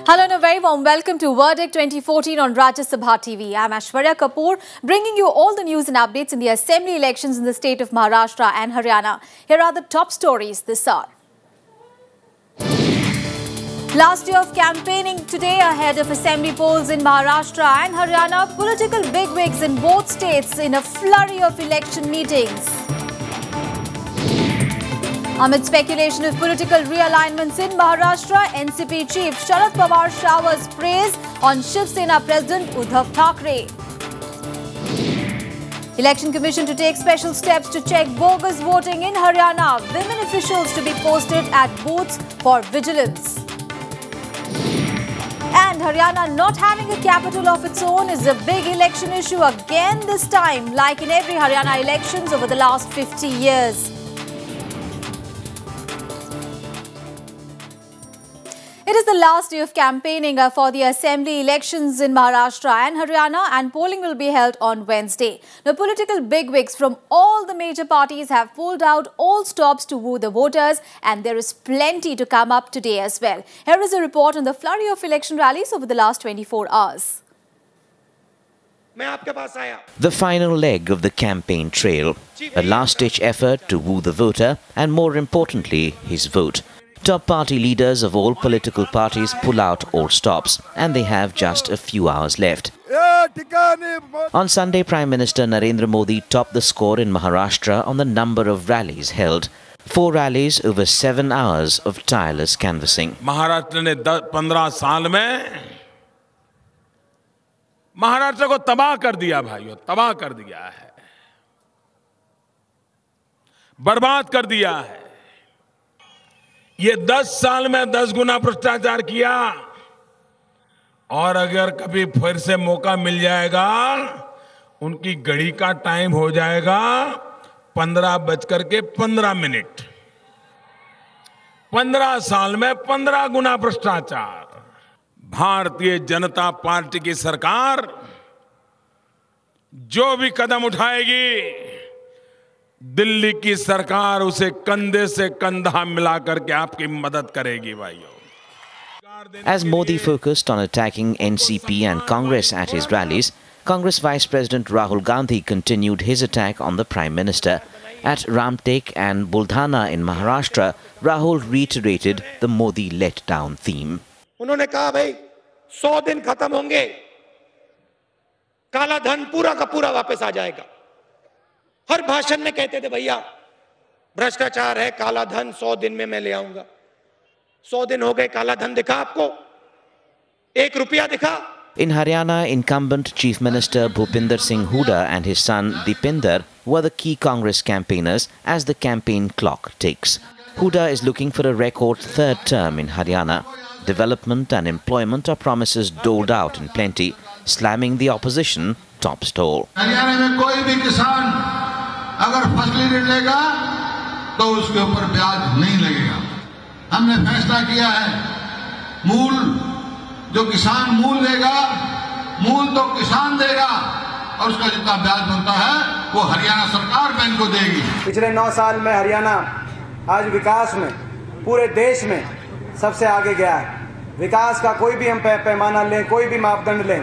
Hello and a very warm welcome to Verdict 2014 on Rajya Sabha TV. I'm Aishwarya Kapoor, bringing you all the news and updates in the assembly elections in the state of Maharashtra and Haryana. Here are the top stories this hour. Last day of campaigning today ahead of assembly polls in Maharashtra and Haryana. Political bigwigs in both states in a flurry of election meetings. Amid speculation of political realignments in Maharashtra, NCP chief Sharad Pawar showers praise on Shiv Sena President Uddhav Thackeray. Election Commission to take special steps to check bogus voting in Haryana. Women officials to be posted at booths for vigilance. And Haryana not having a capital of its own is a big election issue again this time, like in every Haryana elections over the last 50 years. It is the last day of campaigning for the assembly elections in Maharashtra and Haryana, and polling will be held on Wednesday. Now, political bigwigs from all the major parties have pulled out all stops to woo the voters, and there is plenty to come up today as well. Here is a report on the flurry of election rallies over the last 24 hours. The final leg of the campaign trail, a last-ditch effort to woo the voter and, more importantly, his vote. Top party leaders of all political parties pull out all stops, and they have just a few hours left. On Sunday, Prime Minister Narendra Modi topped the score in Maharashtra on the number of rallies held. 4 rallies over 7 hours of tireless canvassing. Maharashtra ने 15 साल में महाराष्ट्र को तबाह कर दिया भाइयों, तबाह कर दिया है, बर्बाद कर दिया है। ये 10 साल में 10 गुना भ्रष्टाचार किया, और अगर कभी फिर से मौका मिल जाएगा, उनकी घड़ी का टाइम हो जाएगा 15:15। 15 साल में 15 गुना भ्रष्टाचार। भारतीय जनता पार्टी की सरकार जो भी कदम उठाएगी, दिल्ली की सरकार उसे कंधे से कंधा मिलाकर के आपकी मदद करेगी भाइयों। As Modi focused on attacking NCP and Congress at his rallies, Congress Vice President Rahul Gandhi continued his attack on the Prime Minister. At Ramtek and Buldhana in Maharashtra, Rahul reiterated the Modi let-down theme. उन्होंने कहा भाई 100 दिन खत्म होंगे, काला धन पूरा का पूरा वापस आ जाएगा। हर भाषण में कहते थे भैया भ्रष्टाचार है, काला धन 100 दिन में मैं ले आऊंगा। 100 दिन हो गए, काला धन दिखा आपको? 1 रुपया दिखा? In Haryana, incumbent Chief Minister Bhupinder Singh Hooda and his son Dipinder were the key Congress campaigners as the campaign clock ticks. Hooda is looking for a record 3rd term in Haryana. Development and employment are promises doled out in plenty, slamming the opposition top stall. Haryana में कोई भी किसान अगर फसली ऋण लेगा तो उसके ऊपर ब्याज नहीं लगेगा। हमने फैसला किया है, मूल जो किसान मूल लेगा, मूल तो किसान देगा, और उसका जितना ब्याज बनता है वो हरियाणा सरकार बैंक को देगी। पिछले 9 साल में हरियाणा आज विकास में पूरे देश में सबसे आगे गया है। विकास का कोई भी हम पैमाना लें, कोई भी मापदंड लें,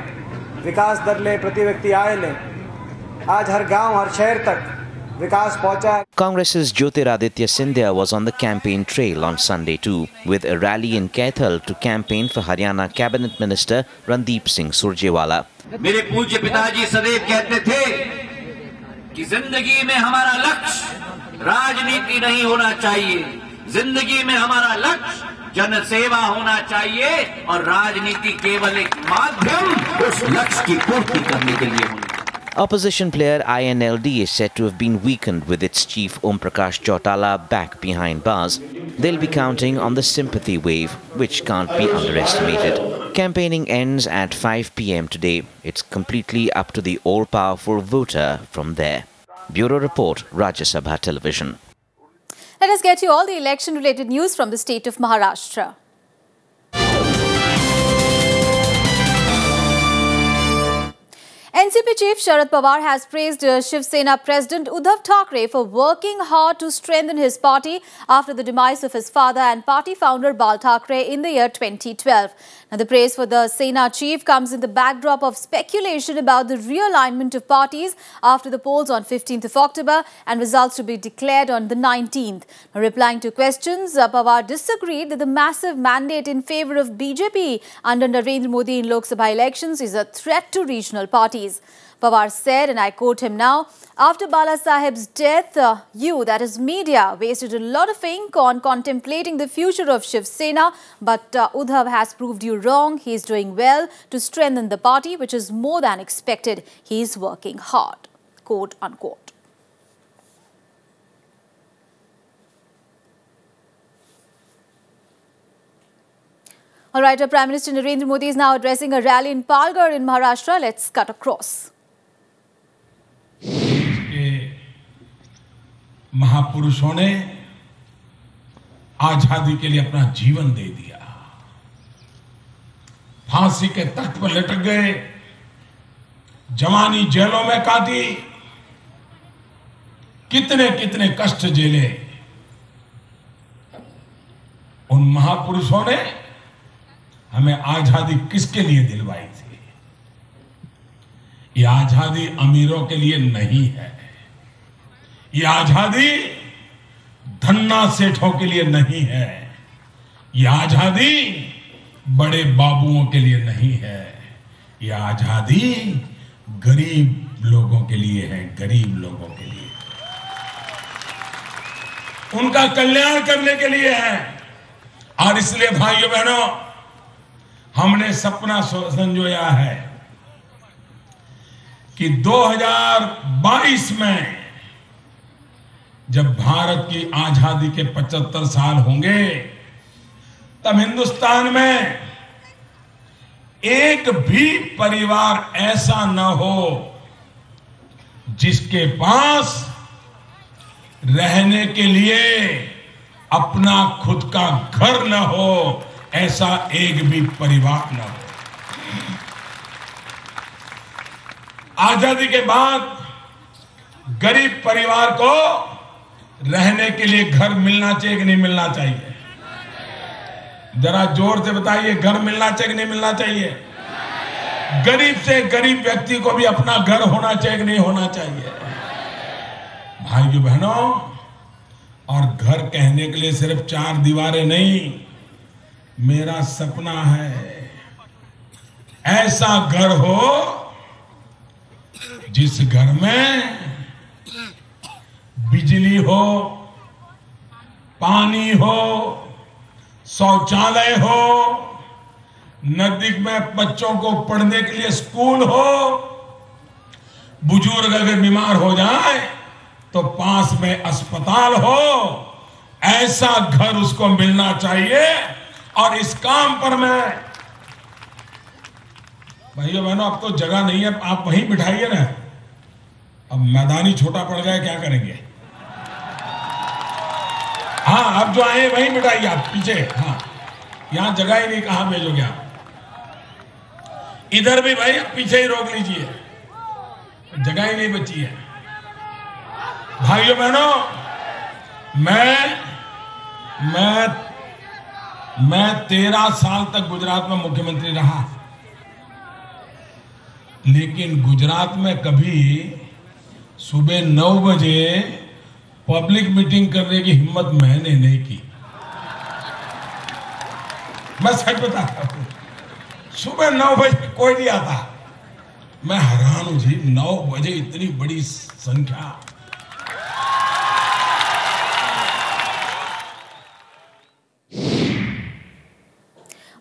विकास दर लें, प्रति व्यक्ति आय लें, आज हर गांव हर शहर तक विकास पहुंचा है। Congress's Jyotiraditya Scindia was on the campaign trail on Sunday too, with a rally in Kaithal to campaign for Haryana Cabinet Minister Randeep Singh Surjewala. मेरे पूज्य पिताजी सदैव कहते थे कि जिंदगी में हमारा लक्ष्य राजनीति नहीं होना चाहिए, जिंदगी में हमारा लक्ष्य जनसेवा होना चाहिए, और राजनीति केवल एक माध्यम उस लक्ष्य की पूर्ति करने के लिए होनी। Opposition player INLD is said to have been weakened with its chief Om Prakash Chautala back behind bars. They'll be counting on the sympathy wave, which can't be underestimated. Campaigning ends at 5 p.m. today. It's completely up to the all-powerful voter from there. Bureau Report, Rajya Sabha Television. Let us get you all the election-related news from the state of Maharashtra. NCP chief Sharad Pawar has praised Shiv Sena President Uddhav Thackeray for working hard to strengthen his party after the demise of his father and party founder Bal Thackeray in the year 2012. Now, the praise for the Sena chief comes in the backdrop of speculation about the realignment of parties after the polls on 15th of October and results to be declared on the 19th. Now, replying to questions, Pawar disagreed that the massive mandate in favour of BJP under Narendra Modi in Lok Sabha elections is a threat to regional parties. Pawar said, and I quote him now, after Bala Saheb's death, you, that is media, wasted a lot of ink on contemplating the future of Shiv Sena, but Uddhav has proved you wrong. He is doing well to strengthen the party, which is more than expected. He is working hard, quote unquote. All right, Prime Minister Narendra Modi is now addressing a rally in Palghar in Maharashtra. Let's cut across. महापुरुषों ने आजादी के लिए अपना जीवन दे दिया, फांसी के तख्त पर लटक गए, जवानी जेलों में काटी, कितने कितने कष्ट झेले। उन महापुरुषों ने हमें आजादी किसके लिए दिलवाई थी? ये आजादी अमीरों के लिए नहीं है, ये आजादी धन्ना सेठों के लिए नहीं है, ये आजादी बड़े बाबुओं के लिए नहीं है, ये आजादी गरीब लोगों के लिए है, गरीब लोगों के लिए, उनका कल्याण करने के लिए है। और इसलिए भाइयों बहनों, हमने सपना संजोया है कि 2022 में जब भारत की आजादी के 75 साल होंगे, तब हिंदुस्तान में एक भी परिवार ऐसा न हो जिसके पास रहने के लिए अपना खुद का घर न हो, ऐसा एक भी परिवार न हो। आजादी के बाद गरीब परिवार को रहने के लिए घर मिलना चाहिए कि नहीं मिलना चाहिए? जरा जोर से बताइए, घर मिलना चाहिए कि नहीं मिलना चाहिए? गरीब से गरीब व्यक्ति को भी अपना घर होना चाहिए कि नहीं होना चाहिए? भाइयों बहनों, और घर कहने के लिए सिर्फ 4 दीवारें नहीं, मेरा सपना है ऐसा घर हो जिस घर में बिजली हो, पानी हो, शौचालय हो, नजदीक में बच्चों को पढ़ने के लिए स्कूल हो, बुजुर्ग अगर बीमार हो जाए तो पास में अस्पताल हो, ऐसा घर उसको मिलना चाहिए। और इस काम पर मैं, भाइयों बहनों, अब तो जगह नहीं है, आप वहीं बिठाइए ना। अब मैदानी छोटा पड़ गया, क्या करेंगे? हाँ, अब जो आए वहीं बिठाइए आप पीछे। हाँ, यहां जगह ही नहीं, कहां भेजोगे आप? इधर भी भाई पीछे ही रोक लीजिए, जगह ही नहीं बची है। भाइयों बहनों, मैं 13 साल तक गुजरात में मुख्यमंत्री रहा, लेकिन गुजरात में कभी सुबह 9 बजे पब्लिक मीटिंग करने की हिम्मत मैंने नहीं की। मैं सच बताता हूं, सुबह 9 बजे कोई नहीं आता। मैं हैरान हूं जी, 9 बजे इतनी बड़ी संख्या।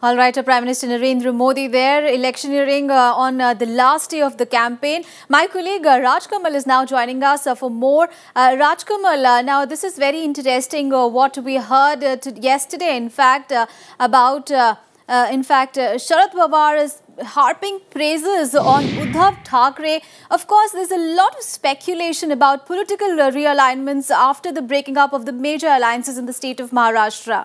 All right, Prime Minister Narendra Modi there, electioneering on the last day of the campaign. My colleague Raj Kamal is now joining us for more. Raj Kamal, now this is very interesting what we heard yesterday, in fact, about, Sharad Pawar is harping praises on Uddhav Thackeray. Of course, there's a lot of speculation about political realignments after the breaking up of the major alliances in the state of Maharashtra.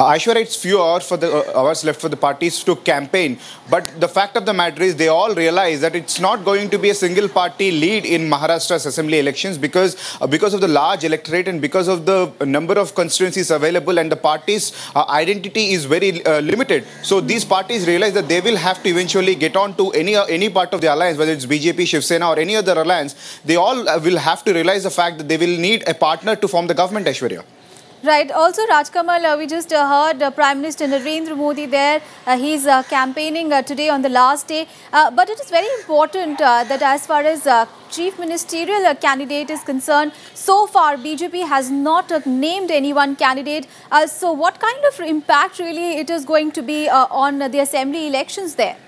Aishwarya, it's few hours left for the parties to campaign, but the fact of the matter is they all realize that it's not going to be a single party lead in Maharashtra's assembly elections because of the large electorate and because of the number of constituencies available, and the party's identity is very limited. So these parties realize that they will have to eventually get on to any part of the alliance, whether it's BJP, Shiv Sena or any other alliance. They all will have to realize the fact that they will need a partner to form the government, Aishwarya. Right. Also, Rajkamal, we just heard Prime Minister Narendra Modi there. He's campaigning today on the last day. But it is very important that as far as Chief Ministerial candidate is concerned, so far BJP has not named any one candidate. So what kind of impact really it is going to be on the assembly elections there?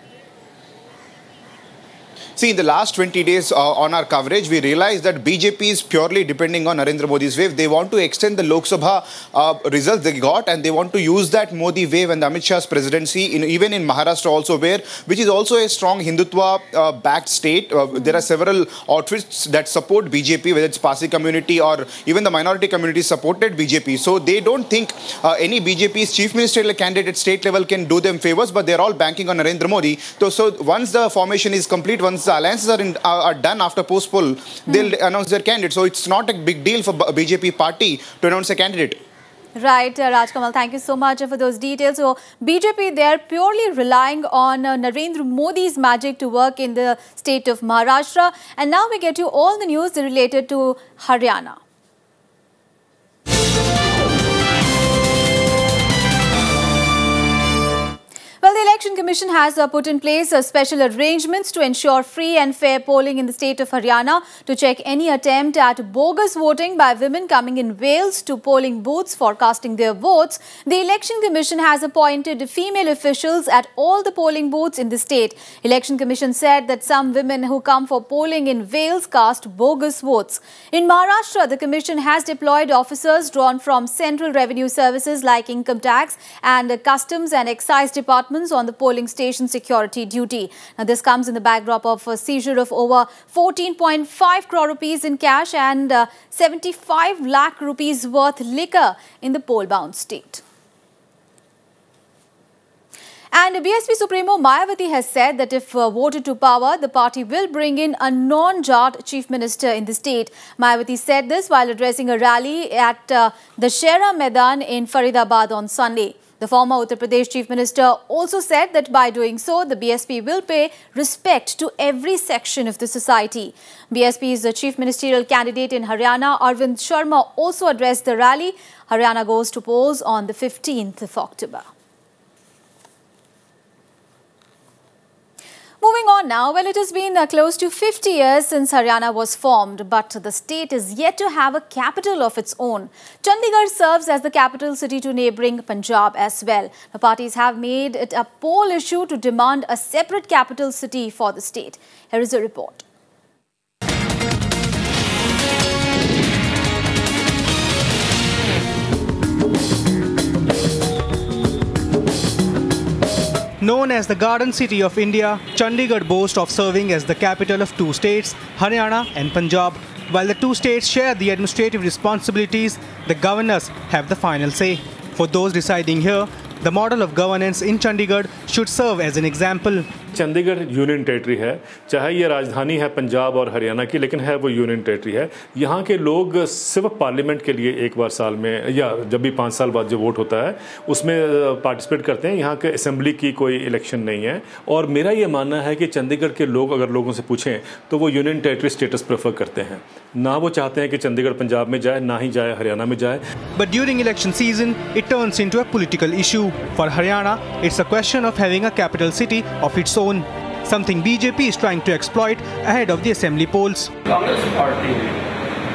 See, in the last 20 days on our coverage, we realized that BJP is purely depending on Narendra Modi's wave. They want to extend the Lok Sabha results they got, and they want to use that Modi wave and Amit Shah's presidency, even in Maharashtra also, which is also a strong Hindutva-backed state. There are several outfits that support BJP, whether it's Parsi community or even the minority community supported BJP. So they don't think any BJP's chief ministerial candidate at state level can do them favors, but they're all banking on Narendra Modi. So once the formation is complete, once the alliances are done after post-poll, they'll announce their candidate. So it's not a big deal for BJP party to announce a candidate. Right, Rajkamal, thank you so much for those details. So BJP, they are purely relying on Narendra Modi's magic to work in the state of Maharashtra. And now we get you all the news related to Haryana. Well, the Election Commission has put in place special arrangements to ensure free and fair polling in the state of Haryana to check any attempt at bogus voting by women coming in Wales to polling booths for casting their votes. The Election Commission has appointed female officials at all the polling booths in the state. Election Commission said that some women who come for polling in Wales cast bogus votes. In Maharashtra, the Commission has deployed officers drawn from central revenue services like income tax and customs and excise departments on the polling station security duty. Now, this comes in the backdrop of a seizure of over 14.5 crore rupees in cash and 75 lakh rupees worth liquor in the poll-bound state. And BSP Supremo Maha-yuti has said that if voted to power, the party will bring in a non-judge chief minister in the state. Maha-yuti said this while addressing a rally at the Shera Maidan in Faridabad on Sunday. The former Uttar Pradesh Chief Minister also said that by doing so, the BSP will pay respect to every section of the society. BSP's Chief Ministerial candidate in Haryana, Arvind Sharma, also addressed the rally. Haryana goes to polls on the 15th of October. Moving on now, well, it has been close to 50 years since Haryana was formed, but the state is yet to have a capital of its own. Chandigarh serves as the capital city to neighbouring Punjab as well. The parties have made it a poll issue to demand a separate capital city for the state. Here is a report. Known as the Garden City of India, Chandigarh boasts of serving as the capital of two states, Haryana and Punjab. While the two states share the administrative responsibilities, the governors have the final say. For those residing here, the model of governance in Chandigarh should serve as an example. Chandigarh union territory है, चाहे ये राजधानी है पंजाब और हरियाणा की, लेकिन है वो यूनियन टेरिटरी है। यहाँ के लोग सिर्फ पार्लियामेंट के लिए एक बार साल में या जब भी 5 साल बाद जो वोट होता है उसमें पार्टिसिपेट करते हैं। यहाँ के असेंबली की कोई इलेक्शन नहीं है और मेरा ये मानना है कि चंडीगढ़ के लोग अगर लोगों से पूछें तो वो यूनियन टेरिटरी स्टेटस प्रेफर करते हैं, ना वो चाहते हैं कि चंडीगढ़ पंजाब में जाए, ना ही जाए हरियाणा में जाए। But during election season, it turns into a political issue. For Haryana, it's a question of having a capital city of its own, something BJP is trying to exploit ahead of the assembly polls. Congress party ने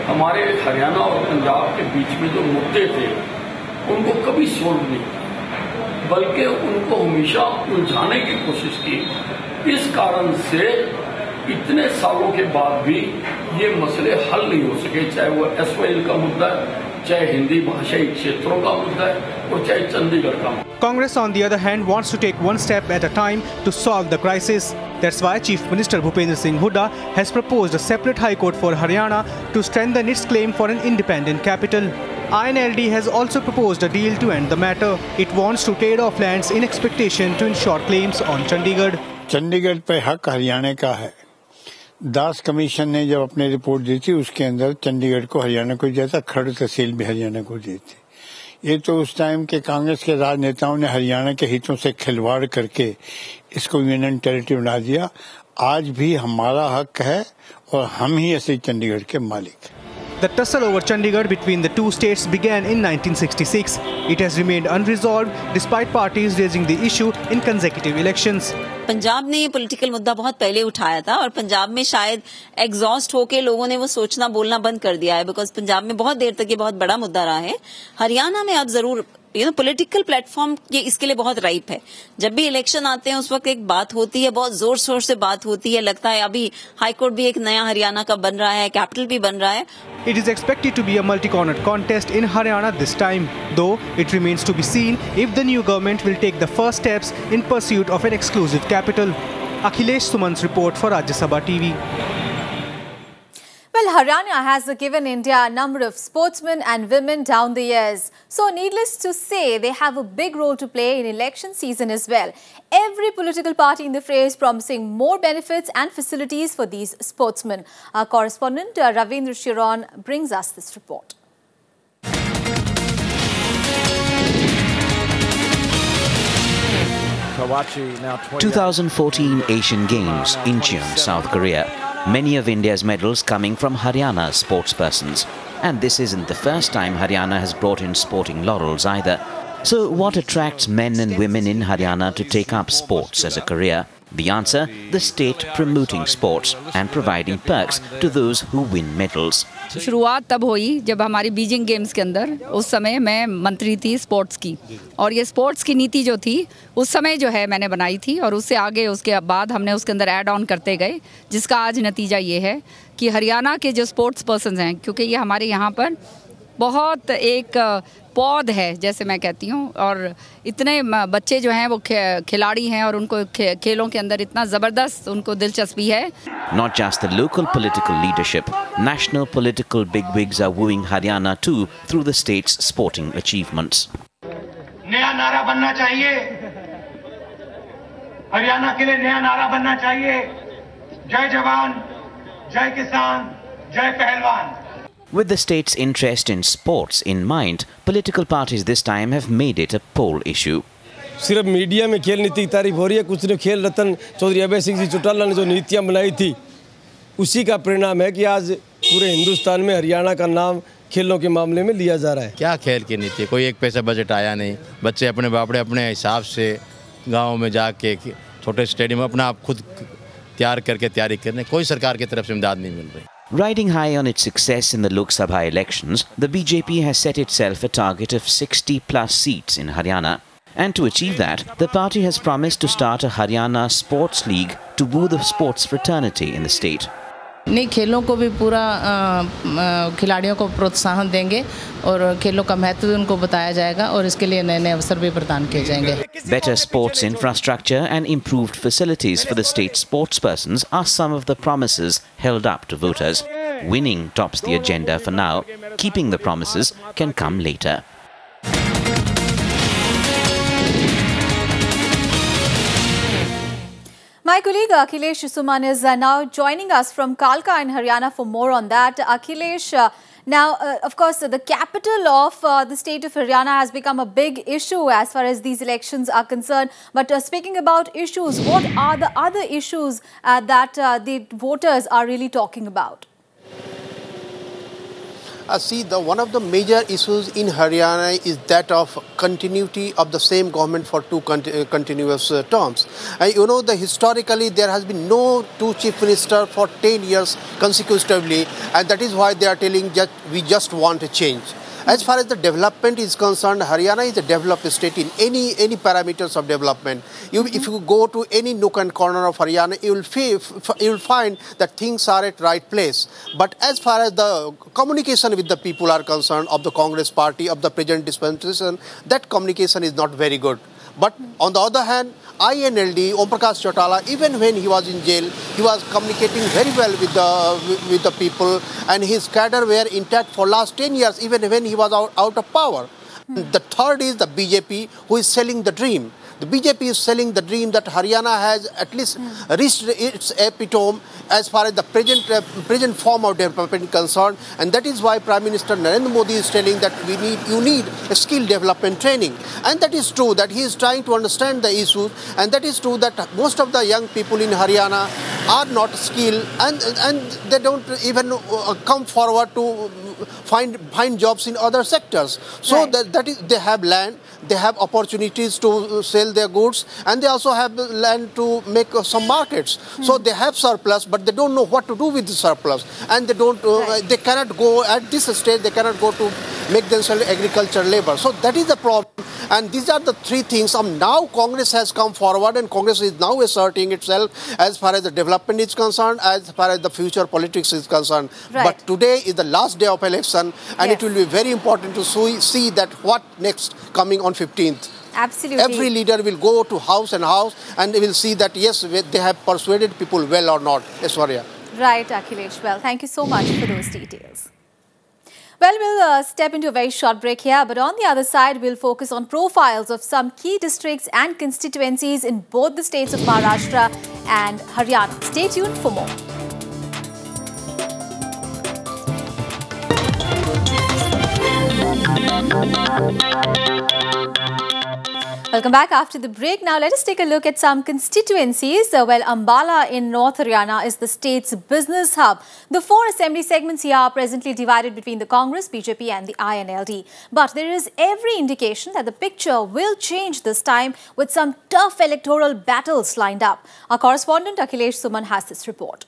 हमारे हरियाणा और पंजाब के बीच में जो मुद्दे थे उनको कभी सोल्व नहीं किया, बल्कि उनको हमेशा उलझाने की कोशिश की। इस कारण से इतने सालों के बाद भी ये मसले हल नहीं हो सके, चाहे वो एसवाईएल का मुद्दा है, चाहे हिंदी भाषाई क्षेत्रों का मुद्दा है और चाहे चंडीगढ़ का। Congress, on the other hand, wants to take one step at a time to solve the crisis. That's why Chief Minister Bhupendra Singh Hooda has proposed a separate High Court for Haryana to strengthen its claim for an independent capital. INLD has also proposed a deal to end the matter. It wants to trade off lands in expectation to ensure claims on Chandigarh. Chandigarh पे हक हरियाणा का है। दास commission ने जब अपनी report दी थी उसके अंदर चंडीगढ़ को हरियाणा को दिया था, खड़ तहसील भी हरियाणा को दी थी। ये तो उस टाइम के कांग्रेस के राजनेताओं ने हरियाणा के हितों से खिलवाड़ करके इसको यूनियन टेरिटरी बना दिया। आज भी हमारा हक है और हम ही ऐसे चंडीगढ़ के मालिक हैं। The tussle over Chandigarh between the two states began in 1966. It has remained unresolved despite parties raising the issue in consecutive elections. Punjab ने ये पॉलिटिकल मुद्दा बहुत पहले उठाया था और पंजाब में शायद एग्जॉस्ट होके लोगों ने वो सोचना बोलना बंद कर दिया है, बिकॉज पंजाब में बहुत देर तक ये बहुत बड़ा मुद्दा रहा है। हरियाणा में अब जरूर पॉलिटिकल प्लेटफॉर्म ये इसके लिए बहुत राइप है। जब भी इलेक्शन आते हैं उस वक्त एक बात होती है, बहुत जोर शोर से बात होती है। लगता है अभी हाईकोर्ट भी एक नया हरियाणा का बन रहा है, कैपिटल भी बन रहा है। It is expected to be a multi-cornered contest in Haryana this time, though it remains to be seen if the new government will take the first steps in pursuit of an exclusive capital. Akhilesh Suman's report for Rajya Sabha TV. Well, Haryana has given India a number of sportsmen and women down the years. So, needless to say, they have a big role to play in election season as well. Every political party in the fray is promising more benefits and facilities for these sportsmen. Our correspondent Ravindra Shiron brings us this report. 2014 Asian Games, Incheon, South Korea. Many of India's medals coming from Haryana sportspersons. And this isn't the first time Haryana has brought in sporting laurels either. So what attracts men and women in Haryana to take up sports as a career? The answer, the state promoting sports and providing perks to those who win medals. शुरुआत तब हुई जब हमारी Beijing games के अंदर, उस समय मैं मंत्री थी स्पोर्ट्स की, और ये स्पोर्ट्स की नीति जो थी उस समय जो है मैंने बनाई थी, और उससे आगे उसके बाद हमने उसके अंदर ऐड ऑन करते गए, जिसका आज नतीजा ये है कि हरियाणा के जो स्पोर्ट्स पर्सन हैं, क्योंकि ये हमारे यहाँ पर बहुत एक पौध है जैसे मैं कहती हूँ, और इतने बच्चे जो हैं वो खिलाड़ी हैं और उनको खेलों के अंदर इतना ज़बरदस्त उनको दिलचस्पी है। Not just the local political leadership, national political bigwigs are wooing Haryana too through the state's sporting achievements. नया नारा बनना चाहिए, हरियाणा के लिए नया नारा बनना चाहिए, जय जवान, जय किसान, जय पहलवान। With the state's interest in sports in mind, political parties this time have made it a poll issue. सिर्फ मीडिया में खेल नीति की तारीफ हो रही है, कुछ ने खेल रत्न चौधरी अभय सिंह जी चौटाला ने जो नीतियां बनाई थी उसी का परिणाम है कि आज पूरे हिंदुस्तान में हरियाणा का नाम खेलों के मामले में लिया जा रहा है। क्या खेल की नीति, कोई एक पैसा बजट आया नहीं, बच्चे अपने बापड़े अपने हिसाब से गाँव में जाके छोटे स्टेडियम अपना आप खुद तैयार करके तैयारी करने, कोई सरकार की तरफ से इमदाद नहीं मिल रही। Riding high on its success in the Lok Sabha elections, the BJP has set itself a target of 60+ seats in Haryana. And to achieve that, the party has promised to start a Haryana Sports League to woo the sports fraternity in the state. नहीं, खेलों को भी पूरा खिलाड़ियों को प्रोत्साहन देंगे और खेलों का महत्व उनको बताया जाएगा और इसके लिए नए-नए अवसर भी प्रदान किए जाएंगे। Better sports infrastructure and improved facilities for the state sportspersons are some of the promises held up to voters. Winning tops the agenda for now. Keeping the promises can come later. My colleague Akhilesh Suman is now joining us from Kalka in Haryana for more on that. Akhilesh, of course, the capital of the state of Haryana has become a big issue as far as these elections are concerned. But speaking about issues, what are the other issues that the voters are really talking about? One of the major issues in Haryana is that of continuity of the same government for two continuous terms. Historically there has been no two chief ministers for 10 years consecutively, and that is why they are telling that we just want a change. As far as the development is concerned, Haryana is a developed state in any parameters of development. If you go to any nook and corner of Haryana, you will find that things are at right place. But as far as the communication with the people are concerned, of the Congress party, of the present dispensation, that communication is not very good. But on the other hand, INLD, Om Prakash Chautala, even when he was in jail, he was communicating very well with the people, and his cadre were intact for last 10 years, even when he was out of power. The third is the BJP, who is selling the dream. The BJP is selling the dream that Haryana has at least reached its epitome as far as the present form of development concerned, and that is why Prime Minister Narendra Modi is telling that you need a skill development training, and that is true that he is trying to understand the issues, and that is true that most of the young people in Haryana are not skilled, and they don't even come forward to find jobs in other sectors. So that is, they have land, they have opportunities to sell their goods, and they also have land to make some markets. So they have surplus, but they don't know what to do with the surplus, and they don't. They cannot go at this stage. They cannot go to make themselves agricultural labor. So that is the problem. And these are the three things. Now Congress has come forward, and Congress is now asserting itself as far as the development is concerned, as far as the future politics is concerned. But today is the last day of election, and it will be very important to see that what next coming on 15th. Absolutely. Every leader will go to house and house, and they will see that yes, they have persuaded people well or not. Aishwarya. Right, Akhilesh. Well, thank you so much for those details. Well, we'll step into a very short break here, but on the other side, we'll focus on profiles of some key districts and constituencies in both the states of Maharashtra and Haryana. Stay tuned for more. Welcome back after the break. Now let us take a look at some constituencies. Well, Ambala in North Haryana is the state's business hub. The 4 assembly segments here are presently divided between the Congress, BJP and the INLD. But there is every indication that the picture will change this time with some tough electoral battles lined up. Our correspondent Akhilesh Suman has this report.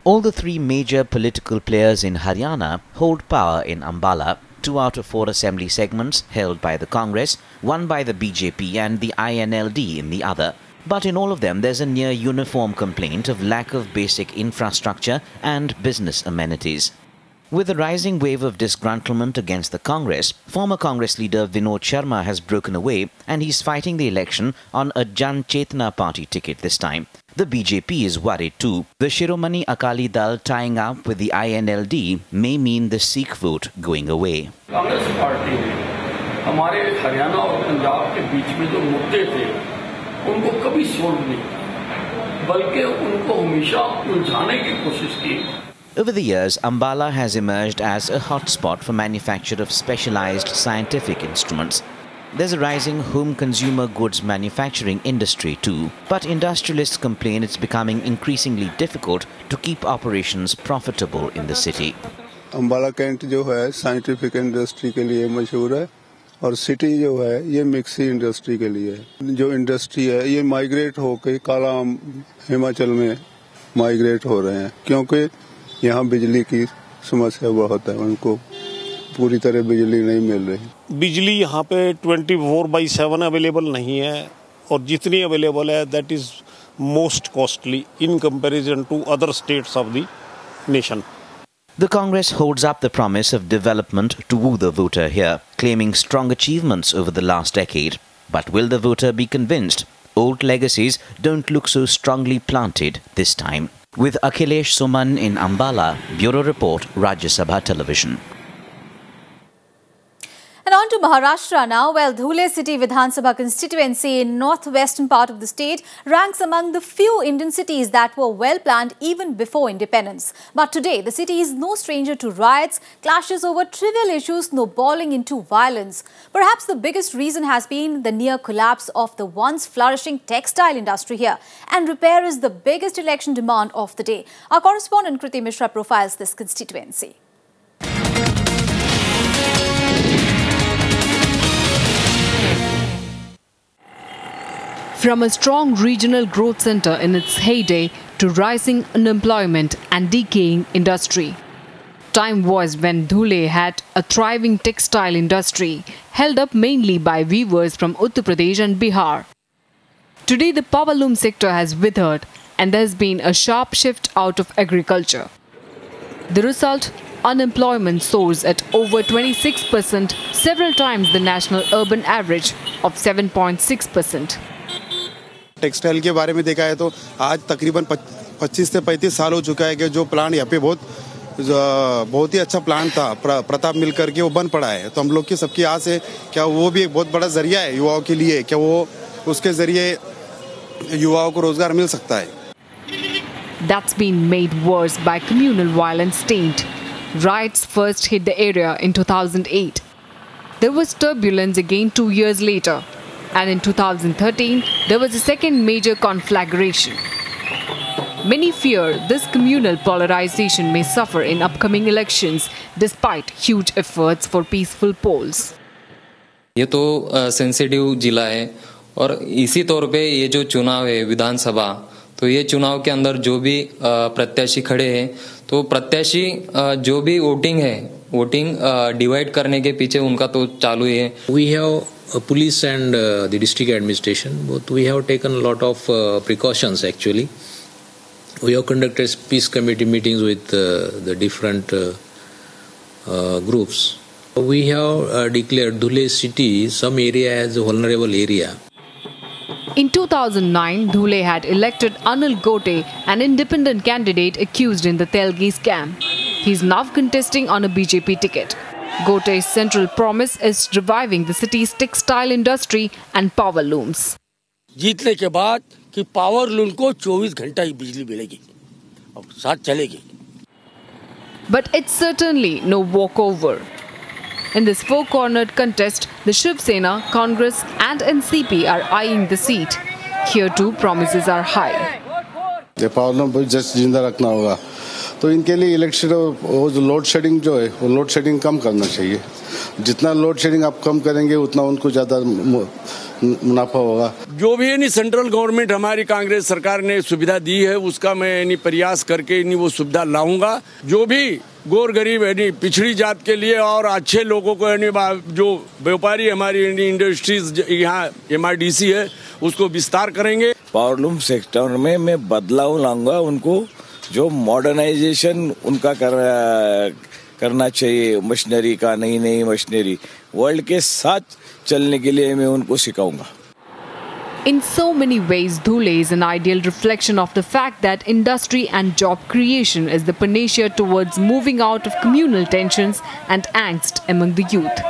All the 3 major political players in Haryana hold power in Ambala. 2 out of 4 assembly segments held by the Congress, 1 by the BJP and the INLD in the other. But in all of them, there's a near uniform complaint of lack of basic infrastructure and business amenities. With a rising wave of disgruntlement against the Congress, former Congress leader Vinod Sharma has broken away, and he's fighting the election on a Jan Chetna party ticket this time. The BJP is worried too. The Shiromani Akali Dal tying up with the INLD may mean the Sikh vote going away. Congress party ने हमारे हरियाणा और पंजाब के बीच में जो मुद्दे थे उनको कभी सोल्व नहीं किया, बल्कि उनको हमेशा उलझाने की कोशिश की. Over the years, Ambala has emerged as a hotspot for manufacture of specialized scientific instruments. There's a rising home consumer goods manufacturing industry too, but industrialists complain it's becoming increasingly difficult to keep operations profitable in the city. Ambala Kent जो है scientific industry के लिए मशहूर है, और city जो है ये मिक्सी इंडस्ट्री के लिए है. जो इंडस्ट्री है ये माइग्रेट होकर काला हिमाचल में माइग्रेट हो रहे हैं, क्योंकि यहाँ बिजली की समस्या बहुत है, उनको पूरी तरह बिजली नहीं मिल रही. बिजली यहाँ पे 24/7 अवेलेबल नहीं है, और जितनी अवेलेबल है that is most costly in comparison to other states of the nation. The Congress holds up the promise of development to woo the voter here, claiming strong achievements over the last decade. But will the voter be convinced? Old legacies don't look so strongly planted this time. With Akhilesh Suman in Ambala, Bureau Report, Rajya Sabha Television. And on to Maharashtra now. Well, Dhule city Vidhan Sabha constituency in northwestern part of the state ranks among the few Indian cities that were well planned even before independence. But today, the city is no stranger to riots, clashes over trivial issues snowballing into violence. Perhaps the biggest reason has been the near collapse of the once flourishing textile industry here. And repair is the biggest election demand of the day. Our correspondent Kriti Mishra profiles this constituency. From a strong regional growth center in its heyday to rising unemployment and decaying industry. Time was when Dhule had a thriving textile industry, held up mainly by weavers from Uttar Pradesh and Bihar. Today the power loom sector has withered, and there has been a sharp shift out of agriculture. The result, unemployment soars at over 26%, several times the national urban average of 7.6%. Textile के बारे में देखा है तो आज तकरीबन 25 से 35 साल हो चुका है कि जो प्लांट यहाँ पे बहुत ही अच्छा प्लांट था प्रताप मिल करके वो बंद पड़ा है। तो हम लोग की सबकी आस है क्या वो भी एक बहुत बड़ा जरिया है युवाओं के लिए, क्या वो उसके जरिए युवाओं को रोजगार मिल सकता है। That's been made worse by communal violence taint. Riots first hit the area in 2008. There was turbulence again 2 years later. And in 2013, there was a second major conflagration. Many fear this communal polarization may suffer in upcoming elections despite huge efforts for peaceful polls. ये तो sensitive जिला है और इसी तौर पे ये जो चुनाव है विधानसभा, तो ये चुनाव के अंदर जो भी प्रत्याशी खड़े हैं तो प्रत्याशी जो भी वोटिंग डिवाइड करने के पीछे उनका तो चालू ही है। We have police and the district administration, both we have taken a lot of precautions actually. We have conducted peace committee meetings with the different groups. We have declared Dhule city, some area as a vulnerable area. In 2009, Dhule had elected Anil Gote, an independent candidate accused in the Telgi scam. He is now contesting on a BJP ticket. Gote's central promise is reviving the city's textile industry and power looms. जीतने के बाद कि power loom को 24 घंटा ही बिजली मिलेगी और साथ चलेगी। But it's certainly no walkover. In this four-cornered contest, the Shiv Sena, Congress and NCP are eyeing the seat. Here too, promises are high. ये पावर लूम को जस्ट जिंदा रखना होगा तो इनके लिए इलेक्शन वो जो लोड शेडिंग जो है वो लोड शेडिंग कम करना चाहिए। जितना लोड शेडिंग आप कम करेंगे उतना उनको ज़्यादा मुनाफा होगा। जो भी यानी सेंट्रल गवर्नमेंट हमारी कांग्रेस सरकार ने सुविधा दी है उसका मैं यानी प्रयास करके यानी वो सुविधा लाऊंगा। जो भी गोर गरीब यानी पिछड़ी जात के लिए और अच्छे लोगों को यानी जो व्यापारी हमारी इंडस्ट्रीज यहाँ MIDC है उसको विस्तार करेंगे। पावरलूम सेक्टर में मैं बदलाव लाऊंगा, उनको जो मॉडर्नाइजेशन उनका करना चाहिए मशीनरी का, नई मशीनरी वर्ल्ड के साथ चलने के लिए मैं उनको सिखाऊंगा। In so many ways, Dhule is an ideal reflection of the fact that industry and job creation is the panacea towards moving out of communal tensions and angst among the youth.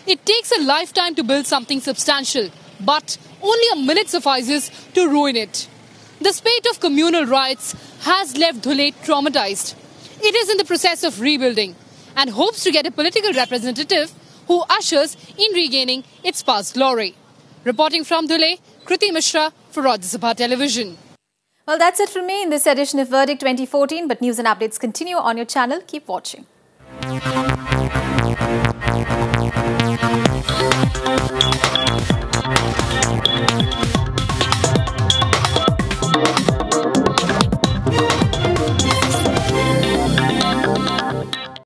It takes a lifetime to build something substantial, but only a minute suffices to ruin it. The spate of communal riots has left Dhule traumatized. It is in the process of rebuilding and hopes to get a political representative who ushers in regaining its past glory. Reporting from Dhule, Kriti Mishra for Rajya Sabha Television. Well, that's it from me in this edition of Verdict 2014. But news and updates continue on your channel. Keep watching.